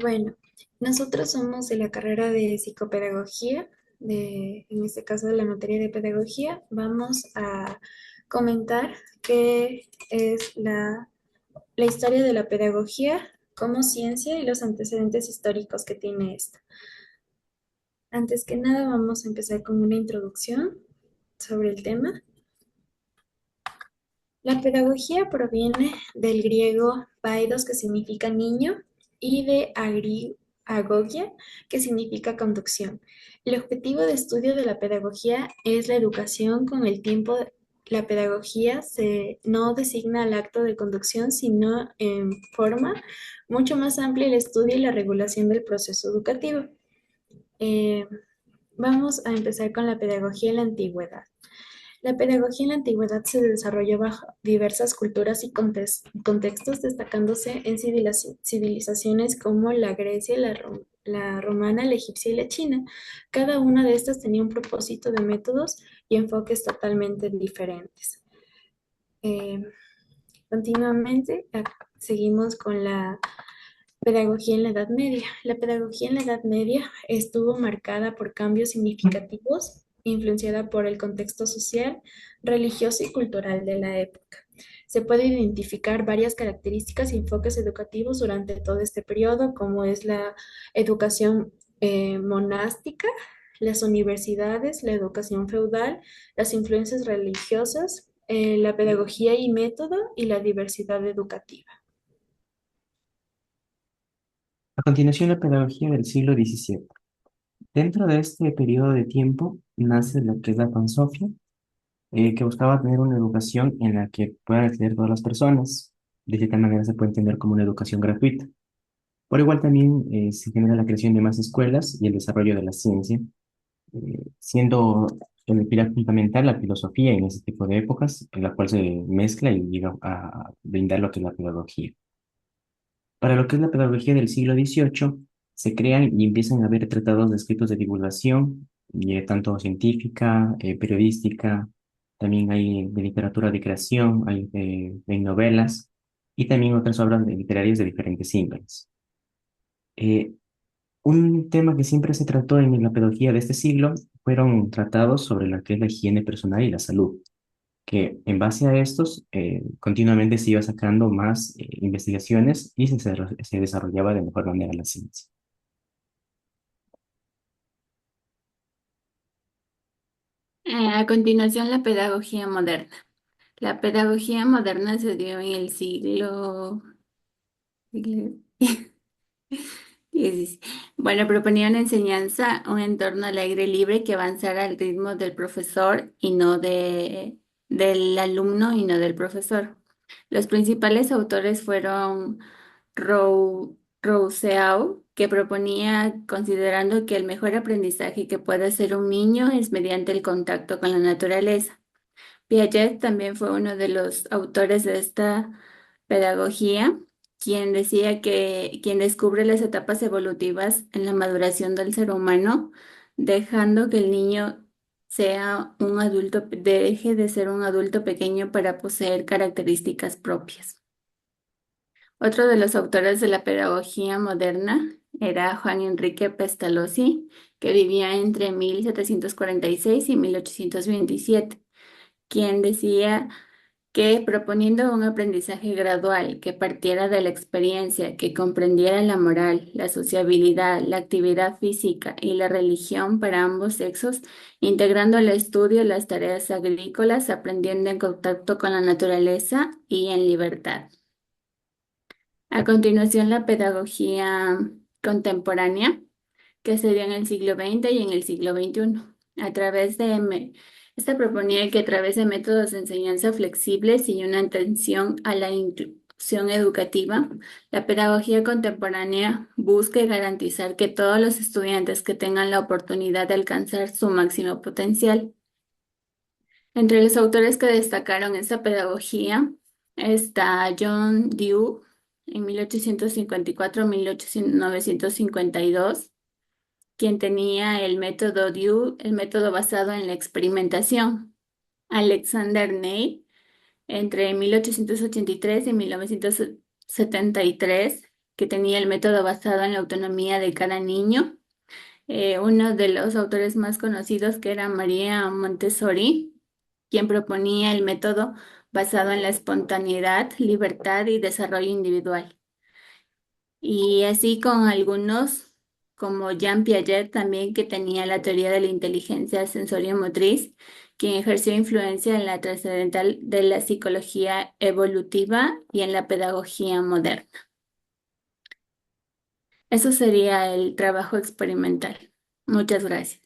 Bueno, nosotros somos de la carrera de psicopedagogía, en este caso de la materia de pedagogía. Vamos a comentar qué es la historia de la pedagogía como ciencia y los antecedentes históricos que tiene esta. Antes que nada, vamos a empezar con una introducción sobre el tema. La pedagogía proviene del griego paidos, que significa niño, y de agogia, que significa conducción. El objetivo de estudio de la pedagogía es la educación. Con el tiempo. La pedagogía no designa el acto de conducción, sino en forma mucho más amplia el estudio y la regulación del proceso educativo. Eh, Vamos a empezar con la pedagogía en la antigüedad. La pedagogía en la antigüedad se desarrolló bajo diversas culturas y contextos, destacándose en civilizaciones como la Grecia, la romana, la egipcia y la china. Cada una de estas tenía un propósito de métodos y enfoques totalmente diferentes. Eh, Continuamente, seguimos con la pedagogía en la Edad Media. La pedagogía en la Edad Media estuvo marcada por cambios significativos, influenciada por el contexto social, religioso y cultural de la época. Se puede identificar varias características y enfoques educativos durante todo este periodo, como es la educación monástica, las universidades, la educación feudal, las influencias religiosas, la pedagogía y método y la diversidad educativa. A continuación, la pedagogía del siglo XVII. Dentro de este periodo de tiempo nace lo que es la Pansofia, que buscaba tener una educación en la que puedan acceder todas las personas. De cierta manera se puede entender como una educación gratuita. Por igual también se genera la creación de más escuelas y el desarrollo de la ciencia, siendo el pilar fundamental la filosofía en ese tipo de épocas, en la cual se mezcla y llega a brindar lo que es la pedagogía. Para lo que es la pedagogía del siglo XVIII, se crean y empiezan a haber tratados de escritos de divulgación, tanto científica, periodística, también hay de literatura de creación, hay de novelas y también otras obras literarias de diferentes índoles. Eh, un tema que siempre se trató en la pedagogía de este siglo fueron tratados sobre lo que es la higiene personal y la salud, que en base a estos continuamente se iba sacando más investigaciones y se desarrollaba de mejor manera la ciencia. A continuación, la pedagogía moderna. La pedagogía moderna se dio en el siglo XVI. Bueno, proponía una enseñanza, un entorno al aire libre que avanzara al ritmo del profesor y no del alumno y no del profesor. Los principales autores fueron Rousseau, que proponía considerando que el mejor aprendizaje que puede hacer un niño es mediante el contacto con la naturaleza. Piaget también fue uno de los autores de esta pedagogía, quien decía que quien descubre las etapas evolutivas en la maduración del ser humano, dejando que el niño sea un adulto, deje de ser un adulto pequeño para poseer características propias. Otro de los autores de la pedagogía moderna era Juan Enrique Pestalozzi, que vivía entre 1746 y 1827, quien decía que proponiendo un aprendizaje gradual que partiera de la experiencia, que comprendiera la moral, la sociabilidad, la actividad física y la religión para ambos sexos, integrando al estudio las tareas agrícolas, aprendiendo en contacto con la naturaleza y en libertad. A continuación, la pedagogía contemporánea, que se dio en el siglo XX y en el siglo XXI. Esta proponía que a través de métodos de enseñanza flexibles y una atención a la inclusión educativa, la pedagogía contemporánea busque garantizar que todos los estudiantes que tengan la oportunidad de alcanzar su máximo potencial. Entre los autores que destacaron esta pedagogía está John Dewey en 1854-1952, quien tenía el método Dewey, el método basado en la experimentación. Alexander Neil entre 1883 y 1973, que tenía el método basado en la autonomía de cada niño. Uno de los autores más conocidos, que era María Montessori, quien proponía el método basado en la espontaneidad, libertad y desarrollo individual. Y así con algunos, como Jean Piaget también, que tenía la teoría de la inteligencia sensorio-motriz, quien ejerció influencia en la trascendental de la psicología evolutiva y en la pedagogía moderna. Eso sería el trabajo experimental. Muchas gracias.